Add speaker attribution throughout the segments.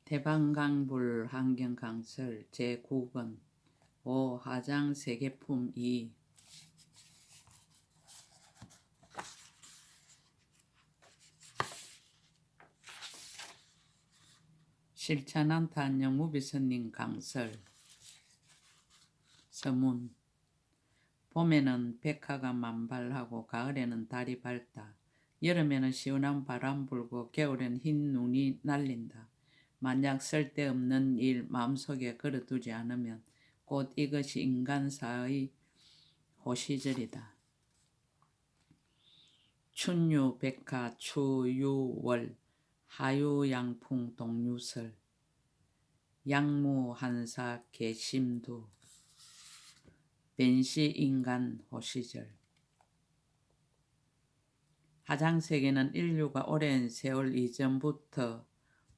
Speaker 1: 대방강불 환경강설 제9권 5. 화장세계품 2. 실천한탄 영무비선님 강설. 서문. 봄에는 백화가 만발하고 가을에는 달이 밝다. 여름에는 시원한 바람 불고 겨울엔 흰 눈이 날린다. 만약 쓸데없는 일 마음속에 걸어두지 않으면 곧 이것이 인간사의 호시절이다. 춘유 백화 추유월 하유양풍 동유설 양무한사 개심두 벤시인간 호시절. 화장세계는 인류가 오랜 세월 이전부터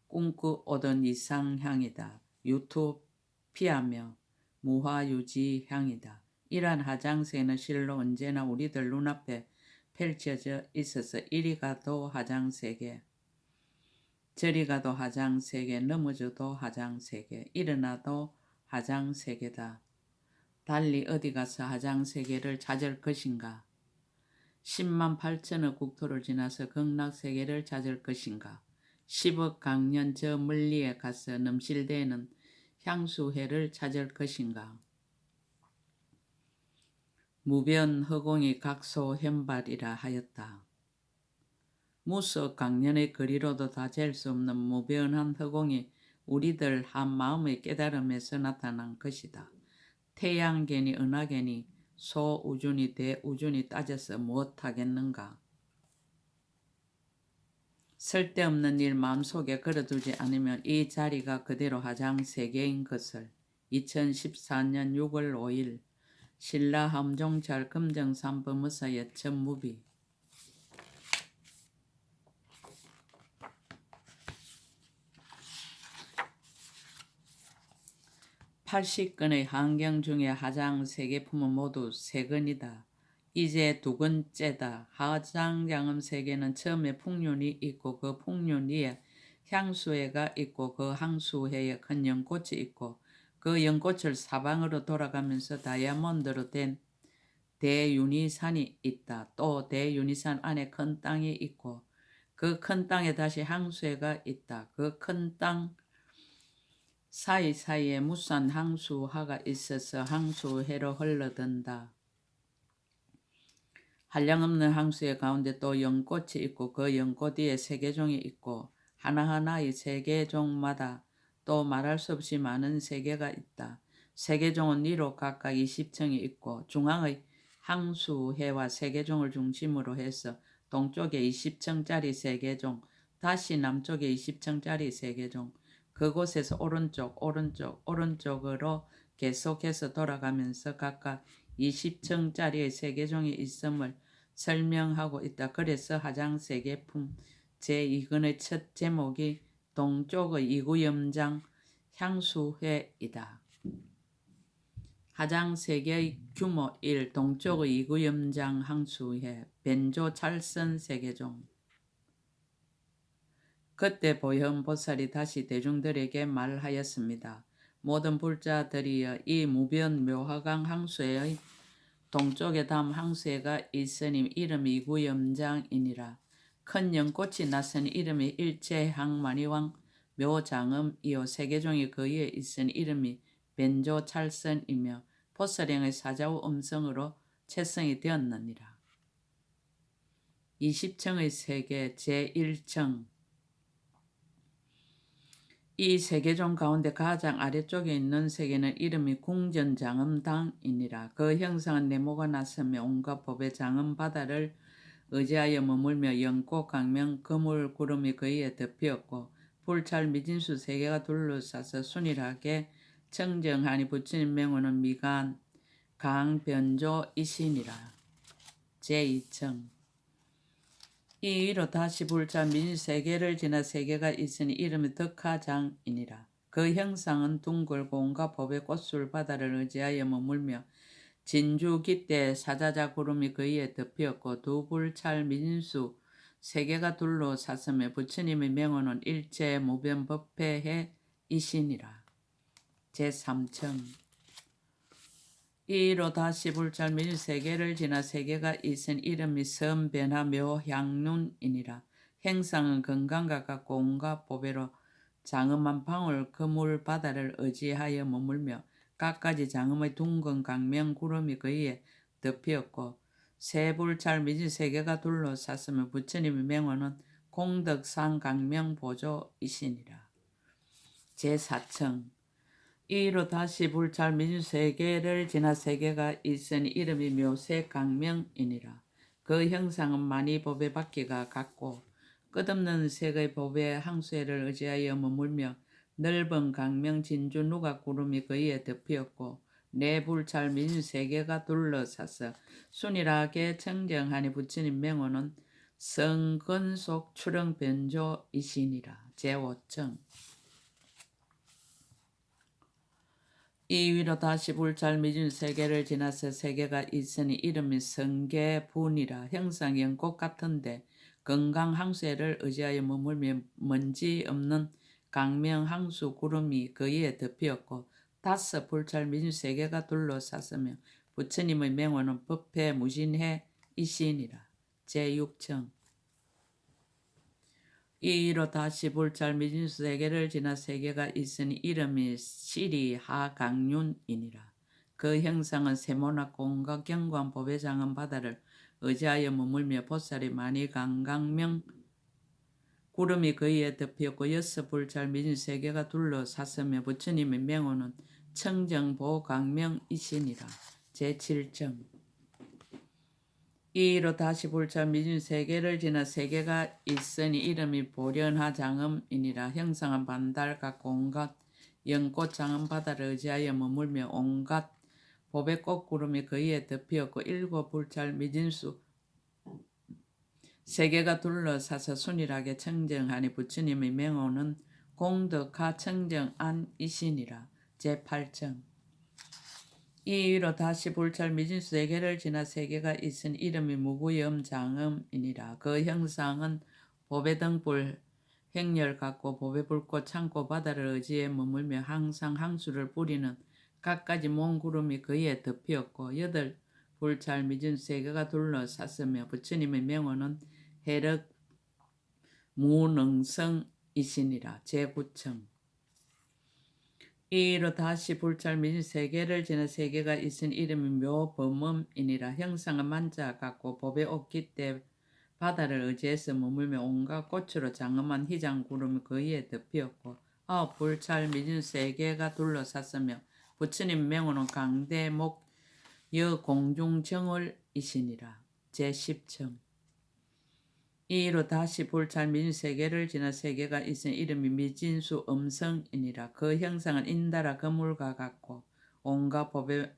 Speaker 1: 꿈꾸오던 이상향이다. 유토피아며 무화유지향이다. 이러한 화장세계는 실로 언제나 우리들 눈앞에 펼쳐져 있어서 이리 가도 화장세계, 저리 가도 화장세계, 넘어져도 화장세계, 일어나도 화장세계다. 달리 어디 가서 화장세계를 찾을 것인가? 10만 8천억 국토를 지나서 극락세계를 찾을 것인가? 10억 강년 저 멀리에 가서 넘실대는 향수회를 찾을 것인가? 무변 허공이 각소현발이라 하였다. 무수억 강년의 거리로도 다 잴 수 없는 무변한 허공이 우리들 한 마음의 깨달음에서 나타난 것이다. 태양계니 은하계니 소우주니 대우주니 따져서 무엇하겠는가? 쓸데없는 일 마음속에 걸어두지 않으면 이 자리가 그대로 화장세계인 것을 2014년 6월 5일 신라 함종찰 금정산법무사 여천무비. 80건의 환경 중에 화장세계품은 모두 3건이다. 이제 2건째다. 화장장음세계는 처음에 풍륜이 있고 그 풍륜 위에 향수회가 있고 그 향수회에 큰 연꽃이 있고 그 연꽃을 사방으로 돌아가면서 다이아몬드로 된 대윤희산이 있다. 또 대윤희산 안에 큰 땅이 있고 그 큰 땅에 다시 향수회가 있다. 그 큰 땅 사이사이에 무산 항수하가 있어서 항수회로 흘러든다. 한량없는 항수회 가운데 또 연꽃이 있고 그 연꽃 위에 세계종이 있고 하나하나의 세계종마다 또 말할 수 없이 많은 세계가 있다. 세계종은 위로 각각 20층이 있고 중앙의 항수회와 세계종을 중심으로 해서 동쪽에 20층짜리 세계종, 다시 남쪽에 20층짜리 세계종, 그곳에서 오른쪽으로 계속해서 돌아가면서 각각 20층짜리의 세계종이 있음을 설명하고 있다. 그래서 화장세계품 제2권의 첫 제목이 동쪽의 이구염장 향수회이다. 화장세계의 규모 1. 동쪽의 이구염장 향수회 벤조찰선 세계종. 그때 보현보살이 다시 대중들에게 말하였습니다. 모든 불자들이여, 이 무변 묘화강 항수회의 동쪽에 담 항수회가 있으니 이름이 이구염장이니라. 큰 연꽃이 났으니 이름이 일체항만이왕 묘장음이요, 세계종이 그 위에 있으니 이름이 벤조찰선이며 보살행의 사자후 음성으로 채성이 되었느니라. 20층의 세계 제1층. 이 세계종 가운데 가장 아래쪽에 있는 세계는 이름이 궁전장음당이니라. 그 형상은 네모가 났으며 온갖 법의 장음바다를 의지하여 머물며 연꽃 강명 그물 구름이 그 위에 덮였고 불찰 미진수 세계가 둘러싸서 순일하게 청정하니 부처님 명호는 미간 강변조이시니라. 제2층. 이 위로 다시 불찰 민세계를 지나 세계가 있으니 이름이 덕화장이니라. 그 형상은 둥글고 온갖 법의 꽃술 바다를 의지하여 머물며 진주 깃대 사자자 구름이 그 위에 덮였고 두 불찰 민수 세계가 둘러쌌으며 부처님의 명호는 일체 무변 법회해 이신이라. 제3층 이로 다시 불잘 민주 세계를 지나 세계가 있은 이름이 선변화 묘향룬이니라. 행상은 건강과 같고 온갖 보배로 장엄한 방울 그물 바다를 의지하여 머물며 갖가지 장엄의 둥근 강명 구름이 그 위에 덮였고 세불잘 민주 세계가 둘러쌌으며 부처님의 명호는 공덕상 강명 보조이시니라. 제4층 이로 다시 불잘 민주 세계를 지나 세계가 있으니 이름이 묘세 강명이니라. 그 형상은 많이 법의 바퀴가 같고 끝없는 색의 법의 항수회를 의지하여 머물며 넓은 강명 진주 누각 구름이 그 위에 덮였고 네 불잘 민주 세계가 둘러싸서 순일하게 청정하니 부처님 명호는 성근속 출형 변조이시니라. 제5층 이 위로 다시 불잘 미준 세계를 지나서 세계가 있으니 이름이 성계분이라. 형상이 연꽃 같은데 건강 항수회를 의지하여 머물며 먼지 없는 강명 항수 구름이 그 위에 덮였고 다섯 불잘 미준 세계가 둘러쌌으며 부처님의 명호는 법회 무진해 이시니라. 제6층 이로 다시 불잘 미진 세계를 지나 세계가 있으니 이름이 시리하강륜이니라. 그 형상은 세모나고 온갖 경관 법의 장은 바다를 의지하여 머물며 보살이 많이 강강명 구름이 그 위에 덮였고 여섯 불잘 미진 세계가 둘러쌌으며 부처님의 명호는 청정보강명이시니라. 제7층 이로 다시 불잘 미준 세계를 지나 세계가 있으니 이름이 보련하장엄이니라. 형상은 반달 같고 온갖 연꽃 장엄 바다를 의지하여 머물며 온갖 보배 꽃구름이 그 위에 덮였고 일곱 불잘 미진수 세계가 둘러싸서 순일하게 청정하니 부처님의 명호는 공덕하 청정안이시니라. 제8층 이 위로 다시 불찰 미진 세계를 지나 세계가 있은 이름이 무구염장엄이니라. 그 형상은 보배등불 행렬 같고 보배불꽃 창고 바다를 의지해 머물며 항상 항수를 뿌리는 갖가지 몽구름이 그 위에 덮였고 여덟 불찰 미진 세계가 둘러쌌으며 부처님의 명호는 해력 무능성이시니라. 제9층 이로 다시 불찰 미진 세계를 지나 세계가 있은 이름이 묘범음이니라. 형상은 만자 같고 법의 옷깃대 바다를 의지해서 머물며 온갖 꽃으로 장엄한 희장 구름이 그 위에 덮였고 아홉 불찰 미진 세계가 둘러쌌으며 부처님 명호는 강대목 여공중정을이시니라. 제10층 이로 다시 불찰 미진 세계를 지나 세계가 있은 이름이 미진수 음성이니라. 그 형상은 인다라 그물과 같고 온갖 법의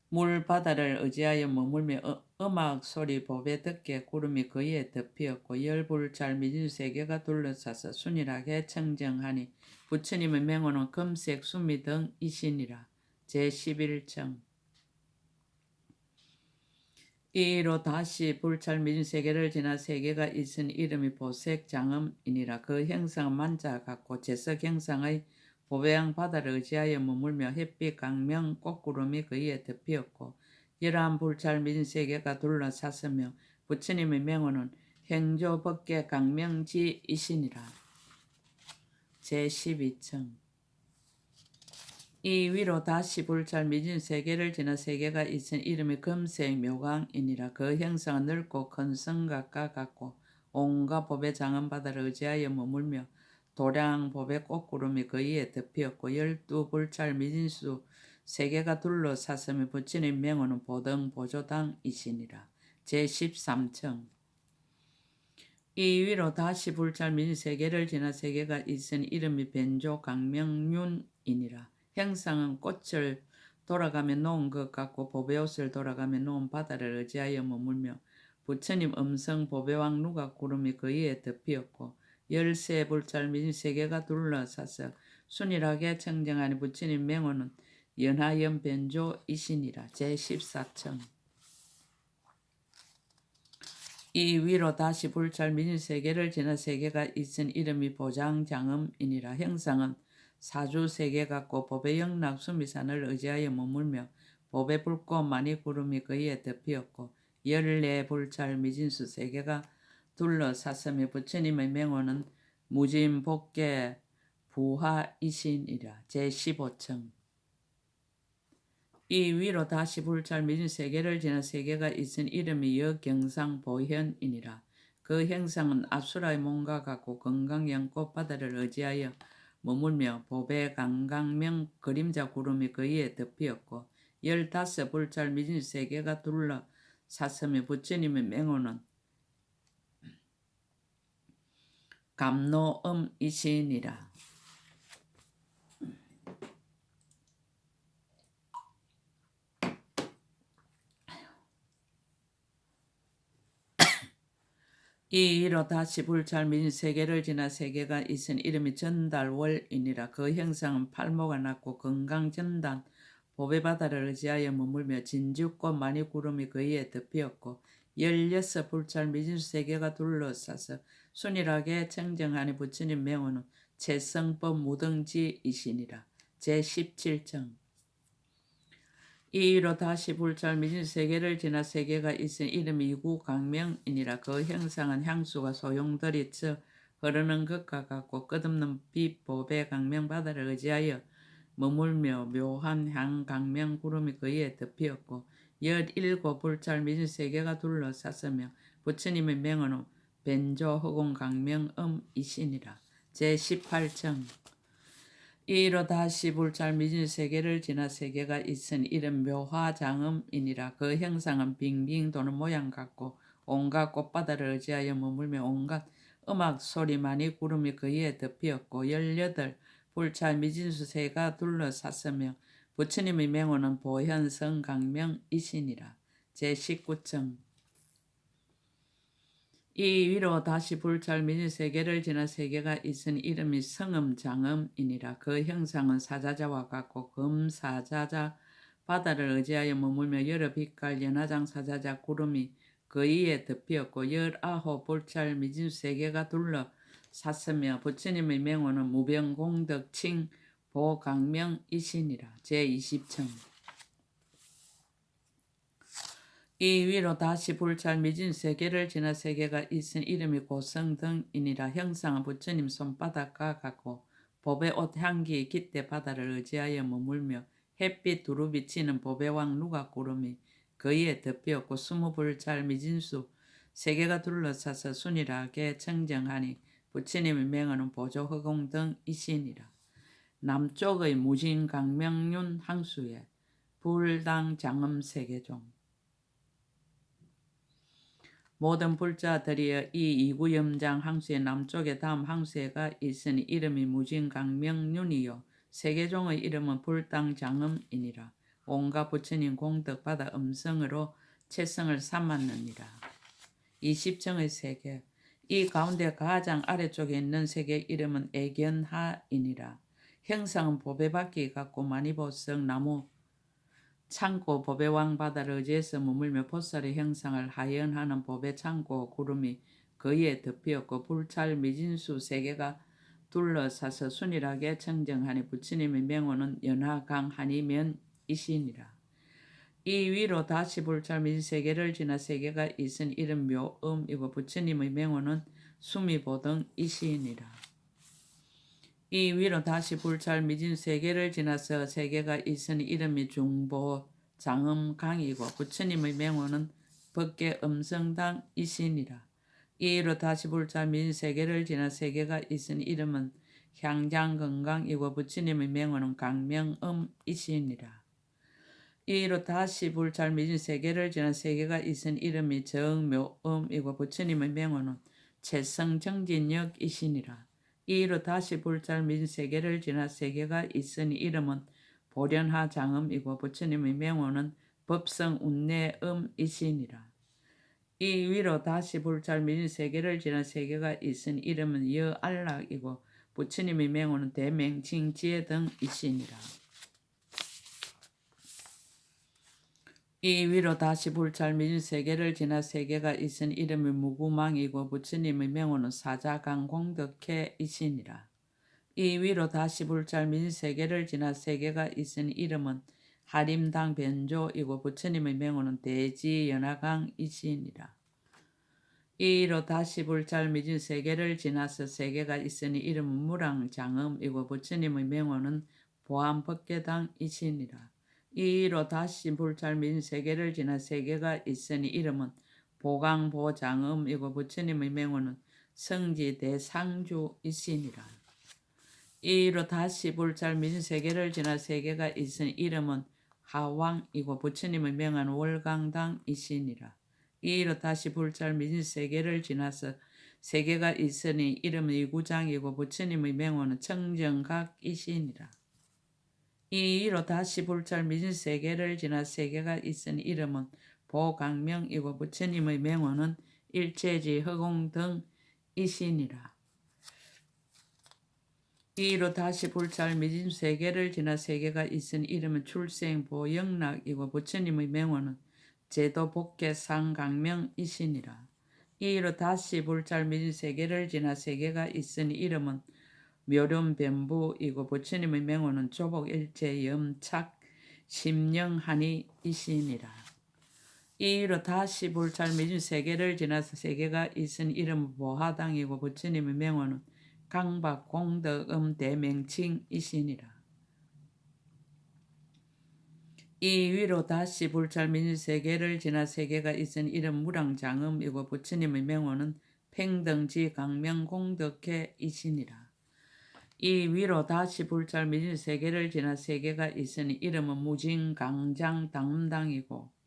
Speaker 1: 물 바다를 의지하여 머물며 음악 소리 법의 덕계 구름이 그 위에 덮였고 열 불찰 미진 세계가 둘러싸서 순일하게 청정하니 부처님의 명호는 금색 수미 등이시니라. 제11층 이로 다시 불찰 미진 세계를 지나 세계가 있은 이름이 보색장엄이니라. 그 형상은 만자 같고 제석 형상의 보배양 바다를 의지하여 머물며 햇빛 강명 꽃구름이 그 위에 덮였고 열한 불찰 미진 세계가 둘러쌌으며 부처님의 명호는 행조법계 강명지이시니라. 제12층 이 위로 다시 불찰 미진 세계를 지나 세계가 있은 이름이 금색 묘강이니라. 그 형상은 넓고 큰 성곽과 같고 온갖 법의 장엄 바다를 의지하여 머물며 도량 법의 꽃구름이 그 위에 덮였고 열두 불찰 미진수 세계가 둘러쌌으며 부처님 명호는 보등 보조당이시니라. 제13층 이 위로 다시 불찰 미진 세계를 지나 세계가 있은 이름이 변조 강명륜이니라. 형상은 꽃을 돌아가며 놓은 것 같고 보배옷을 돌아가며 놓은 바다를 의지하여 머물며 부처님 음성 보배왕 누각 구름이 그 위에 덮였고 열세 불찰 미진 세계가 둘러싸서 순일하게 청정하니 부처님 명호는 연하연 변조이시니라. 제14층 이 위로 다시 불찰 미진 세계를 지나 세계가 있은 이름이 보장장엄이니라. 형상은 사주 세계 같고 법의 영락 수미산을 의지하여 머물며 법의 붉고 많이 구름이 그이에 덮이었고 열네 불찰 미진수 세계가 둘러쌌으며 부처님의 명호는 무진복계 부하이신이라. 제15층. 이 위로 다시 불찰 미진 세계를 지나 세계가 있은 이름이 여경상보현이니라. 그 형상은 아수라의 몸과 같고 건강형 꽃바다를 의지하여 머물며 법의 강강명 그림자 구름이 그이에 덮이었고 15불찰 미진 세계가 둘러쌌으며 부처님의 명호는 감노음이시니라. 이 위로 다시 불찰 미진 세계를 지나 세계가 있은 이름이 전달월이니라. 그 형상은 팔모가 낮고 건강전단 보배 바다를 의지하여 머물며 진주꽃 많이 구름이 그이에 덮이었고 16불찰 미진 세계가 둘러싸서 순일하게 청정하니 부처님 명호는 채성법 무등지이시니라. 제17정. 이로 다시 불찰 미진 세계를 지나 세계가 있은 이름이 이구강명이니라. 그 형상은 향수가 소용돌이쳐 흐르는 것과 같고 끝없는 빛 보배 강명 바다를 의지하여 머물며 묘한 향 강명 구름이 그이에 덮이었고 17불찰 미진 세계가 둘러쌌으며 부처님의 명호는 벤조 허공 강명음이시니라. 제18층. 이로 다시 불찰 미진 세계를 지나 세계가 있은 이름 묘화장음이니라. 그 형상은 빙빙 도는 모양 같고 온갖 꽃바다를 의지하여 머물며 온갖 음악 소리 많이 구름이 그이에 덮이었고 18불찰 미진수 세가 둘러쌌으며 부처님의 명호는 보현성 강명이시니라. 제19층. 이 위로 다시 불찰 미진 세계를 지나 세계가 있은 이름이 성음장음이니라. 그 형상은 사자자와 같고 금사자자 바다를 의지하여 머물며 여러 빛깔 연화장 사자자 구름이 그이에 덮이었고 19불찰 미진 세계가 둘러쌌으며 부처님의 명호는 무병공덕칭 보강명이시니라. 제20층. 이 위로 다시 불찰 미진 세계를 지나 세계가 있은 이름이 고성등이니라. 형상은 부처님 손바닥과 같고 법의 옷 향기 깃대 바다를 의지하여 머물며 햇빛 두루 비치는 법의 왕 누가 구름이 그이에 덮이었고 20불찰 미진수 세계가 둘러싸서 순일하게 청정하니 부처님의 명호는 보조허공등이시니라. 남쪽의 무진강명륜 항수에 불당장음 세계종. 모든 불자들이여 이 이구염장 항수의 남쪽에 다음 항수에가 있으니 이름이 무진강명륜이요 세계종의 이름은 불당장음이니라. 온갖 부처님 공덕 받아 음성으로 채성을 삼았느니라. 20층의 세계. 이 가운데 가장 아래쪽에 있는 세계 이름은 애견하이니라. 형상은 보배바퀴 같고 마니보석 나무 창고 보배왕 바다를 의지해서 머물며 보살의 형상을 하연하는 보배 창고 구름이 그이에 덮이었고 불찰 미진수 세계가 둘러싸서 순일하게 청정하니 부처님의 명호는 연화강하니면이시니라. 이 위로 다시 불찰 미진 세계를 지나 세계가 있은 이름 묘음이고 부처님의 명호는 수미보등이시니라. 이 위로 다시 불찰 미진 세계를 지나서 세계가 있으니 이름이 중보 장음강이고 부처님의 명호는 법계 음성당이시니라. 이 위로 다시 불찰 미진 세계를 지나 세계가 있으니 이름은 향장건강이고 부처님의 명호는 강명음이시니라. 이 위로 다시 불찰 미진 세계를 지나 세계가 있으니 이름이 정묘음이고 부처님의 명호는 채성정진역이시니라. 이로 다시 불찰 미진 세계를 지나 세계가 있으니 이름은 보련하 장음이고 부처님의 명호는 법성 운내음이시니라. 이 위로 다시 불찰 미진 세계를 지나 세계가 있으니 이름은 여안락이고 부처님의 명호는 대맹칭지혜 등이시니라. 이 위로 다시 불찰 미진 세계를 지나 세계가 있은 이름이 무구망이고 부처님의 명호는 사자강공덕회이시니라. 이 위로 다시 불잘 민 세계를 지나 세계가 있으니 이름은 하림당 변조이고 부처님의 명호는 대지연화강이시니라. 이로 다시 불잘 미진 세계를 지나서 세계가 있으니 이름은 무랑장음이고 부처님의 명호는 보암법계당이시니라. 이로 다시 불잘 미진 세계를 지나 세계가 있으니 이름은 보강보장음이고 부처님의 명호는 성지대상주이시니라. 이로 다시 불잘 미진 세계를 지나 세계가 있으니 이름은 하왕이고 부처님의 명한 월강당이시니라. 이로 다시 불잘 미진 세계를 지나서 세계가 있으니 이름은 이구장이고 부처님의 명호는 청정각이시니라. 이로 다시 불잘 미진 세계를 지나 세계가 있으니 이름은 보강명이고 부처님의 명호는 일체지 허공등이시니라. 이로 다시 불잘 미진 세계를 지나 세계가 있으니 이름은 출생보영락이고 부처님의 명호는 제도복계상강명이시니라. 이로 다시 불잘 미진 세계를 지나 세계가 있으니 이름은 묘륜변부이고 부처님의 명호는 조복일체염착 심령하니이시니라. 이로 다시 불잘 미진 세계를 지나서 세계가 있으니 이름은 보하당이고 부처님의 명호는 강박공덕음 대명칭이시니라. 이 위로 다시 불잘 미진 세계를 지나 세계가 있으니 이름 무랑장음이고 부처님의 명호는 팽등지 강명공덕회이시니라. 이 위로 다시 불잘 미진 세계를 지나 세계가 있으니 이름은 무진강장당음당이고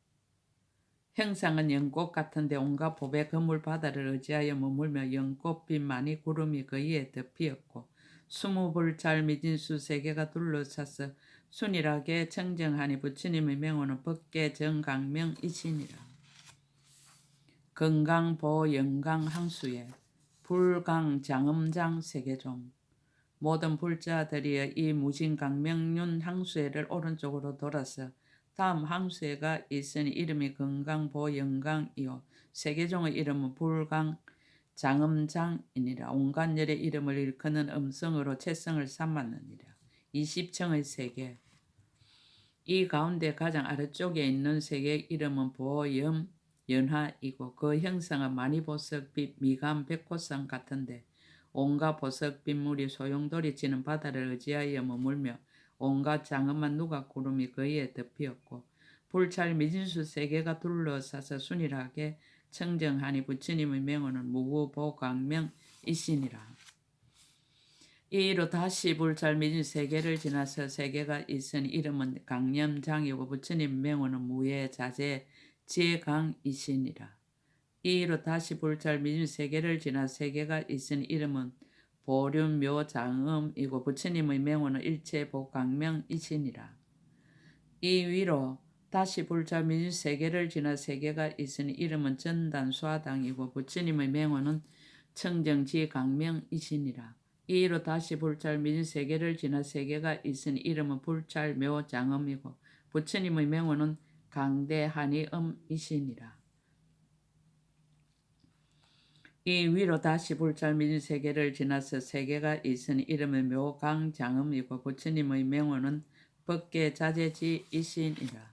Speaker 1: 형상은 연꽃 같은데 온갖 법의 그물 바다를 의지하여 머물며 연꽃빛 많이 구름이 그 위에 덮이었고 20불잘 미진수 세계가 둘러싸서 순일하게 청정하니 부처님의 명호는 법계 정강명이시니라. 건강보 영강항수에 불강장음장 세계종 모든 불자들이 이 무진강명륜 항수회를 오른쪽으로 돌아서 다음 항수회가 있으니 이름이 건강보영강이요 세계종의 이름은 불강장음장이니라. 온갖 열의 이름을 일컫는 음성으로 채성을 삼았느니라. 20층의 세계 이 가운데 가장 아래쪽에 있는 세계의 이름은 보염연화이고 그 형상은 많이보석빛 미감 백호상 같은데 온갖 보석빗물이 소용돌이 치는 바다를 의지하여 머물며 온갖 장엄한 누각 구름이 그 위에 덮이었고 불찰 미진수 세계가 둘러싸서 순일하게 청정하니 부처님의 명호는 무구보강명이시니라. 이로 다시 불찰 미진 세계를 지나서 세계가 있으니 이름은 강념장이고 부처님 명호는 무예자재 지혜강이시니라. 이로 다시 불찰 미진 세계를 지나 세계가 있으니 이름은 보륜묘장음이고 부처님의 명호는 일체복강명이시니라. 이 위로 다시 불찰 미진 세계를 지나 세계가 있으니 이름은 전단수화당이고 부처님의 명호는 청정지강명이시니라. 이로 다시 불찰 미진 세계를 지나 세계가 있으니 이름은 불찰묘장음이고 부처님의 명호는 강대한이음이시니라. 이 위로 다시 불찰 미진 세계를 지나서 세계가 있으니 이름은 묘강장음이고 부처님의 명호는 법계자재지이시니라.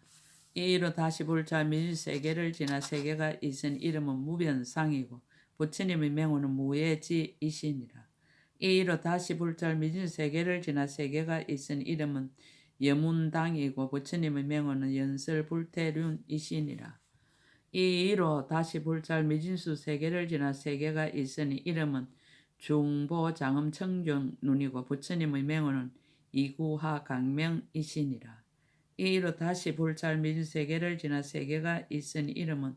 Speaker 1: 이로 다시 불찰 미진 세계를 지나 세계가 있으니 이름은 무변상이고 부처님의 명호는 무예지이시니라. 이로 다시 불찰 미진 세계를 지나 세계가 있으니 이름은 여문당이고 부처님의 명호는 연설불태륜이시니라. 이로 다시 불찰 미진수 세계를 지나 세계가 있으니 이름은 중보장음청정눈이고 부처님의 명호는 이구하강명이시니라. 이로 다시 불찰 미진 세계를 지나 세계가 있으니 이름은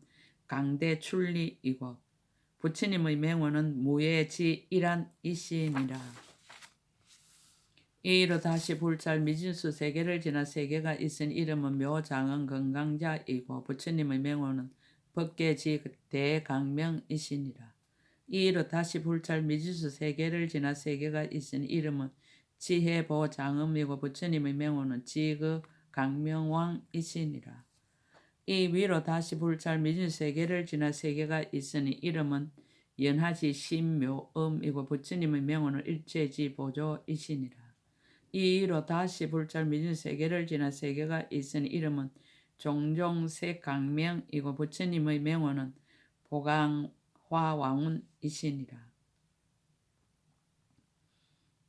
Speaker 1: 강대출리이고 부처님의 명호는 무예지일안이시니라. 이로 다시 불찰 미진수 세계를 지나 세계가 있으니 이름은 묘장은 건강자이고 부처님의 명호는 법계지 대강명이시니라. 이로 다시 불찰 미진수 세계를 지나 세계가 있으니 이름은 지혜보장음이고 부처님의 명호는 지극강명왕이시니라. 이 위로 다시 불찰 미진 세계를 지나 세계가 있으니 이름은 연하지 신묘음이고 부처님의 명호는 일체지 보조이시니라. 이의로 다시 불잘 미진 세계를 지나 세계가 있으니 이름은 종종색강명이고 부처님의 명호는 보강화왕운이시니라.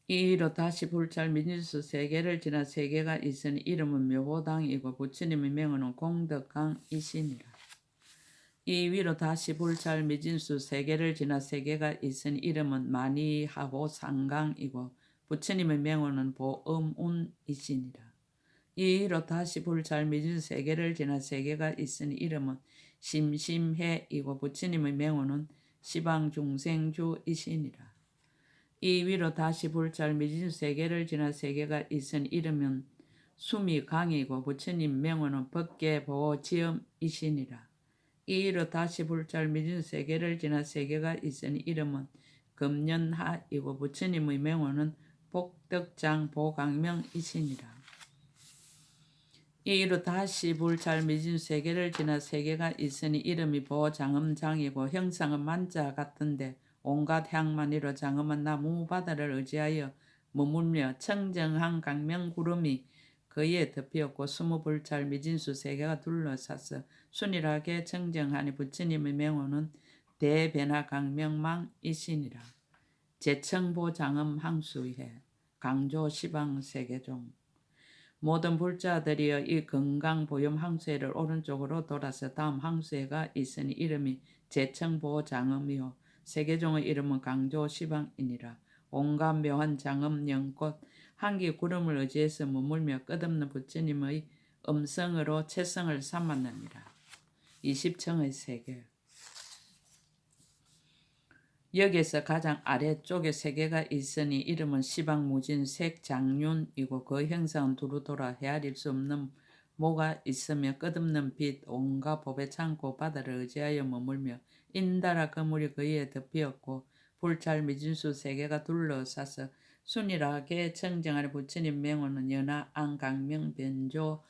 Speaker 1: 이의로 다시 불잘 미진수 세계를 지나 세계가 있으니 이름은 묘보당이고 부처님의 명호는 공덕강이시니라. 이 위로 다시 불잘 미진수 세계를 지나 세계가 있으니 이름은 만이하고 상강이고 부처님의 명호는 보음운이시니라. 이 위로 다시 불잘 미진 세계를 지나 세계가 있으니 이름은 심심해이고 부처님의 명호는 시방중생주이시니라. 이 위로 다시 불잘 미진 세계를 지나 세계가 있으니 이름은 숨이 강이고 부처님 명호는 법계보지음이시니라. 이로 다시 불잘 미진 세계를 지나 세계가 있으니 이름은 금년하이고 부처님의 명호는 복덕장 보강명이시니라. 이로 다시 불잘 미진 세계를 지나 세계가 있으니 이름이 보장음장이고 형상은 만자 같은데 온갖 향만이로 장엄한 나무 바다를 의지하여 머물며 청정한 강명구름이 그에 덮이었고 20불잘 미진수 세계가 둘러싸서 순일하게 청정하니 부처님의 명호는 대변화 강명망이시니라. 제청보 장엄 항수해 강조 시방 세계종 모든 불자들이여 이 건강 보염 항수해를 오른쪽으로 돌아서 다음 항수해가 있으니 이름이 제청보 장엄이요 세계종의 이름은 강조 시방이니라. 온갖 묘한 장엄 영꽃 한기 구름을 의지해서 머물며 끝없는 부처님의 음성으로 채성을 삼았느니라. 20청의 세계 여기에서 가장 아래쪽에 세계가 있으니 이름은 시방무진 색장륜이고 그 형상은 두루돌아 헤아릴 수 없는 모가 있으며 끝없는 빛 온갖 법의 창고 바다를 의지하여 머물며 인달아 그물이 그에 덮이었고 불찰 미진수 세계가 둘러싸서 순일하게 청정하는 부처님 명호는 연하 안강명 변조이시니라.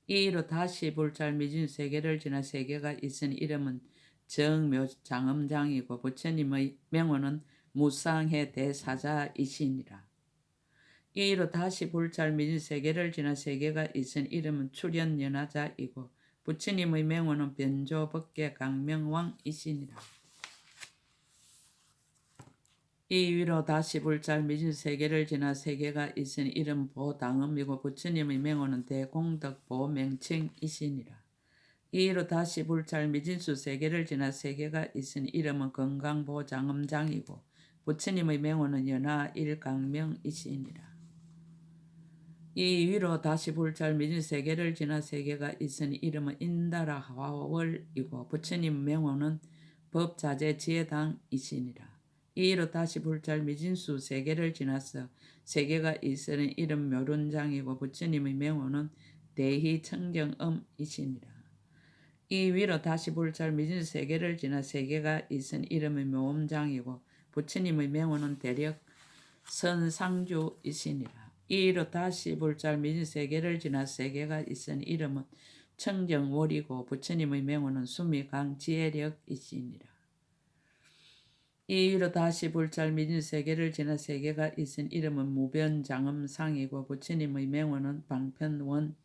Speaker 1: 이로 다시 불찰 미진 세계를 지나 세계가 있으니 이름은 정묘장엄장이고 부처님의 명호는 무상해 대사자이시니라. 이로 다시 불찰 미진 세계를 지나 세계가 있으니 이름은 출현연하자이고 부처님의 명호는 변조법계 강명왕이시니라. 이 위로 다시 불잘 미진 세계를 지나 세계가 있으니 이름 보당음이고 부처님의 명호는 대공덕 보명칭이시니라. 이 위로 다시 불잘 미진수 세계를 지나 세계가 있으니 이름은 건강보장음장이고 부처님의 명호는 연하 일강명이시니라. 이 위로 다시 불잘 미진 세계를 지나 세계가 있으니 이름은 인다라 화월이고 부처님 명호는 법자재 지혜당이시니라. 이로 다시 불잘 미진수 세계를 지나서 세계가 있으니 이름 묘륜장이고 부처님의 명호는 대희청정음이시니라. 이 위로 다시 불잘 미진 세계를 지나 세계가 있으니 이름은 묘음장이고 부처님의 명호는 대력 선상주이시니라. 이로 다시 불잘 미진 세계를 지나 세계가 있으니 이름은 청정월이고 부처님의 명호는 수미강지혜력이시니라. 이로 다시 불잘 미진 세계를 지나 세계가 있은 이름은 무변장엄상이고 부처님의 명호는 방편원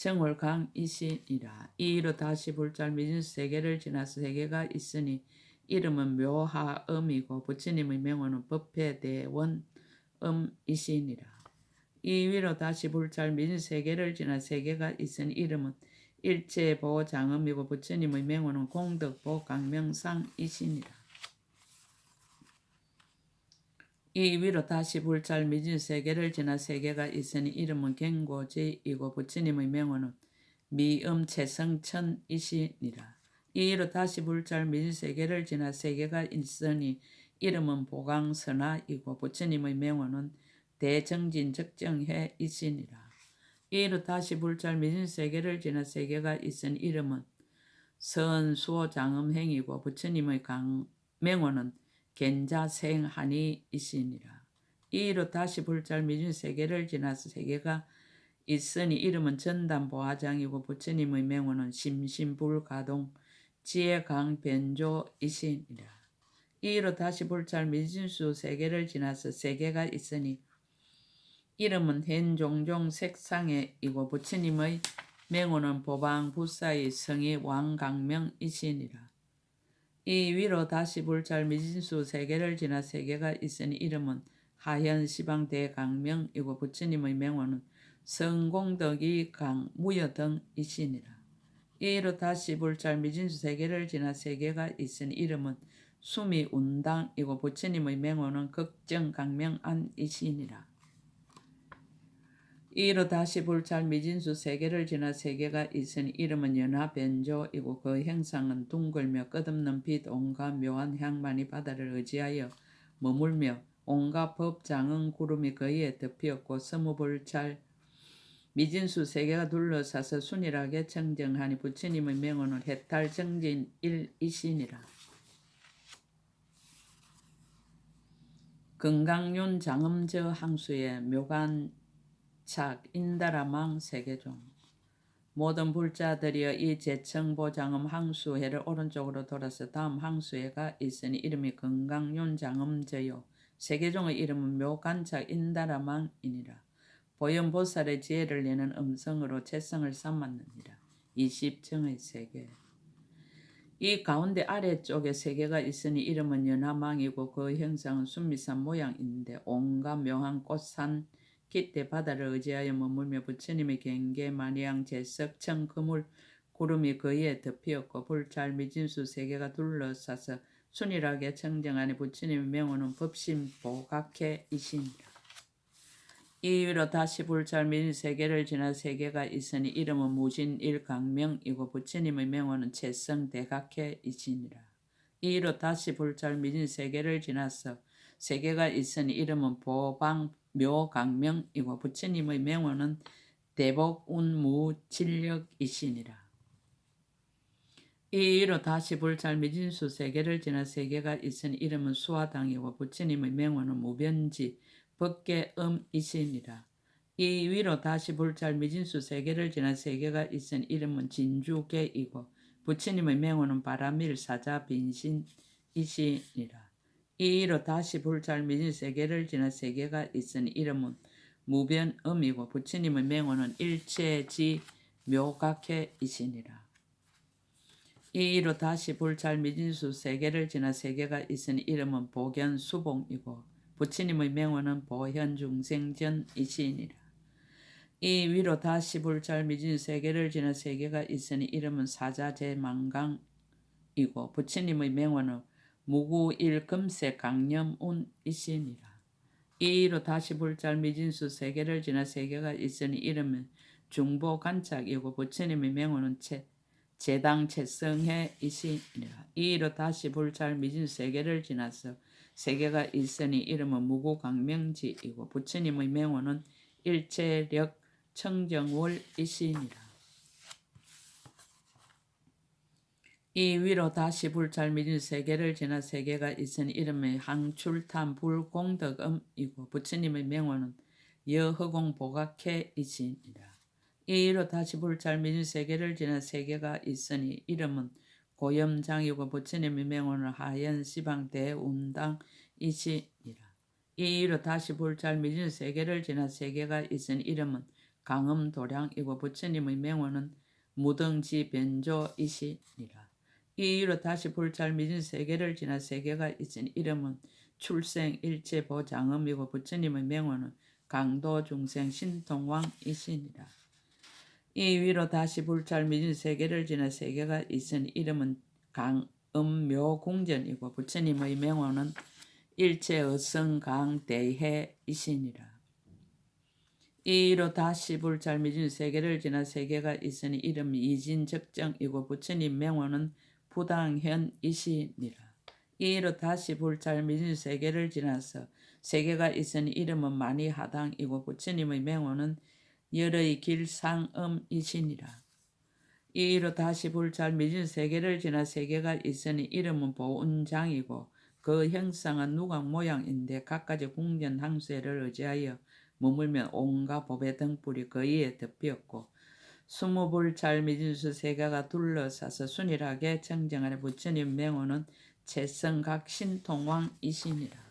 Speaker 1: 정월강이시니라. 이로 다시 불잘 미진 세계를 지나 세계가 있으니 이름은 묘하음이고 부처님의 명호는 법회대원음이시니라. 이 위로 다시 불잘 미진 세계를 지나 세계가 있으니 이름은 일체보장음이고 부처님의 명호는 공덕보강명상이시니라. 이 위로 다시 불잘 미진 세계를 지나 세계가 있으니 이름은 경고지이고 부처님의 명호는 미음체성천이시니라. 이 위로 다시 불잘 미진 세계를 지나 세계가 있으니 이름은 보강선하이고 부처님의 명호는 대정진적정해이시니라. 이 위로 다시 불잘 미진 세계를 지나 세계가 있으니 이름은 선수호장음행이고 부처님의 명호는 겐자생하니이시니라. 이로 다시 불잘 미진 세계를 지나서 세계가 있으니 이름은 전담보화장이고 부처님의 명호는 심심불가동 지혜 강 변조이시니라. 이로 다시 불찰 미진수 세계를 지나서 세계가 있으니 이름은 현 종종 색상의 이고 부처님의 맹호는 보방 부사의 성이 왕강명이시니라. 이 위로 다시 불찰 미진수 세계를 지나 세계가 있으니 이름은 하현 시방 대강명이고 부처님의 맹호는 성공덕이 강 무여 등이시니라. 이로 다시 불찰 미진수 세계를 지나 세계가 있으니 이름은 수미 운당이고 부처님의 맹호는 극정 강명안이시니라. 이로 다시 불찰 미진수 세계를 지나 세계가 있으니 이름은 연화 변조이고 그 형상은 둥글며 끝없는 빛 온갖 묘한 향만이 바다를 의지하여 머물며 온갖 법장은 구름이 그이에 덮이었고 서무불찰 미진수 세계가 둘러싸서 순일하게 청정하니 부처님의 명호는 해탈정진일이시니라. 건강윤 장음저 항수의 묘간 착 인다라망 세계종 모든 불자들이여 이 제청보장음 항수해를 오른쪽으로 돌아서 다음 항수해가 있으니 이름이 건강윤 장음저요 세계종의 이름은 묘간착 인다라망이니라. 보현보살의 지혜를 내는 음성으로 채성을 삼았느니라. 20청의 세계 이 가운데 아래쪽에 세계가 있으니 이름은 연화망이고 그 형상은 순미산 모양인데 온갖 묘한 꽃산 깃대 바다를 의지하여 머물며 부처님의 경계 마니양 제석 청그물 구름이 그이에 덮이었고 불찰 미진수 세계가 둘러싸서 순일하게 청정하니 부처님의 명호는 법심 보각해이시니라. 이 위로 다시 불찰 미진 세계를 지나 세계가 있으니 이름은 무진일강명이고 부처님의 명호는 채성 대각해이시니라. 이 위로 다시 불찰 미진 세계를 지나서 세계가 있으니 이름은 보방 묘강명이고 부처님의 명호는 대복운무진력이시니라. 이 위로 다시 불찰 미진수 세계를 지나 세계가 있으니 이름은 수화당이고 부처님의 명호는 무변지 법계음이시니라. 이 위로 다시 불찰 미진수 세계를 지나 세계가 있으니 이름은 진주계이고 부처님의 명호는 바라밀 사자 빈신이시니라. 이 위로 다시 불찰 미진 세계를 지나 세계가 있으니 이름은 무변음이고 부처님의 명호는 일체지 묘각해이시니라. 이 위로 다시 불찰 미진수 세계를 지나 세계가 있으니 이름은 보견수봉이고 부처님의 명호는 보현중생전이시니라. 이 위로 다시 불찰 미진 세계를 지나 세계가 있으니 이름은 사자제망강이고 부처님의 명호는 무구일금색 강념운이시니라. 이 위로 다시 불찰 미진수 세계를 지나 세계가 있으니 이름은 중보간착이고 부처님의 명호는 제당채성해이시니라. 이 위로 다시 불찰 미진 세계를 지나서 세계가 있으니 이름은 무구강명지이고 부처님의 명호는 일체력 청정월이시니라. 이 위로 다시 불찰 미진 세계를 지나 세계가 있으니 이름은 항출탄 불공덕음이고 부처님의 명호는 여허공보각해이시니라. 이 위로 다시 불찰 미진 세계를 지나 세계가 있으니 이름은 고염장이고 부처님의 명호는 하연시방 대운당이시니라. 이 위로 다시 불찰 미진 세계를 지나 세계가 있으니 이름은 강음도량이고 부처님의 명호는 무등지 변조이시니라. 이 위로 다시 불찰 미진 세계를 지나 세계가 있으니 이름은 출생일체보장음이고 부처님의 명호는 강도중생 신통왕이시니라. 이 위로 다시 불찰 미진 세계를 지나 세계가 있으니 이름은 강음묘궁전이고 부처님의 명호는 일체어성강대해이시니라. 이 위로 다시 불찰 미진 세계를 지나 세계가 있으니 이름이 이진적정이고 부처님 명호는 부당현이시니라. 이 위로 다시 불찰 미진 세계를 지나서 세계가 있으니 이름은 만이하당이고 부처님의 명호는 열의 길상음이시니라. 이 위로 다시 불찰 미진 세계를 지나 세계가 있으니 이름은 보운장이고 그 형상은 누각 모양인데 각가지 궁전 항수를 의지하여 머물면 온갖 법의 등불이 그 위에 덮였고 스무불잘 미진수 세가가 둘러싸서 순일하게 정정하는 부처님 맹호는 채성각 신통왕이시니라.